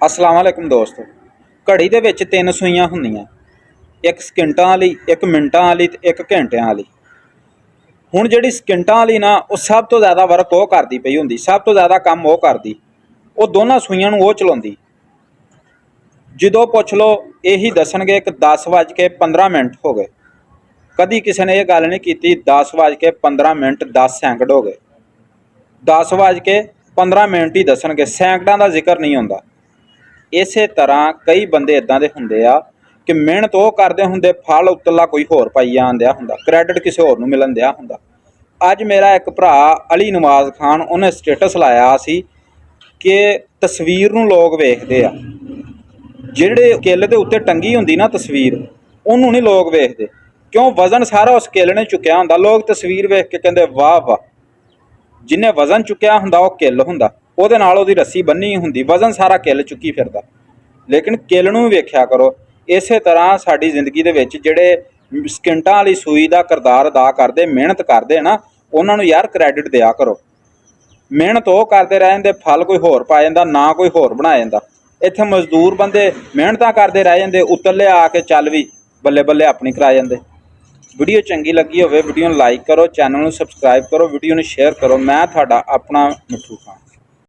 अस्सलाम वालेकुम दोस्तों। घड़ी दे विच तीन सूइयां हुंदियां, एक सकिंटां वाली, एक मिंटां वाली ते एक घंटियां वाली। हुण जिहड़ी सकिंटां वाली ना वो सब तो ज़्यादा वर्क वो करदी पई हुंदी, सब तो ज़्यादा काम वो करदी, वो दोनों सूइयां नूं वो चलाउंदी। जदों पुछ लो यही दसणगे कि 10:15 हो गए। कदी किसी ने यह गल नहीं की 10:15 10 सैकंड हो गए। 10:15 ही दसणगे, सैकड़ां का जिक्र नहीं होंदा। इस तरह कई बंदे इदां दे हुंदे आ कि मेहनत वो करते होंगे, फल उत्तला कोई होर पाई जान दिया हुंदा, क्रैडिट किसी होर नूं मिलन दिया हुंदा। अज मेरा एक भरा अली नवाज खान उन्हें स्टेटस लाया सी कि तस्वीर नूं लोग वेखदे आ, जिहड़े किल दे उत्ते टंगी हुंदी ना तस्वीर, उन्होंने नहीं लोग वेखदे। क्यों? वजन सारा उस किल ने चुक्या हुंदा। लोग तस्वीर वेख के कहंदे वाह वाह, जिन्हें वजन चुक्या हुंदा वो किल हुंदा, ਉਹਦੇ ਨਾਲ ਉਹਦੀ रस्सी बन्नी हुंदी, वजन सारा किल चुकी फिरदा। लेकिन किल नूं वेख्या करो। इस तरह साडी जिंदगी दे विच जिहड़े सकिंटां वाली सूई का किरदार अदा करते, मेहनत करते ना, उन्हां नूं यार क्रैडिट दिया करो। मेहनत वो करते रह जांदे, फल कोई होर पा जांदा, ना कोई होर बना जांदा। इत्थे मजदूर बंदे मेहनतां करते रह जांदे, उत्तरले आके चल भी बल्ले बल्ले अपनी करा जांदे। वीडियो चंगी लगी होवे वीडियो नूं लाइक करो, चैनल नूं सबसक्राइब करो, वीडियो नूं शेयर करो। मैं तुहाडा अपना मिठू खान।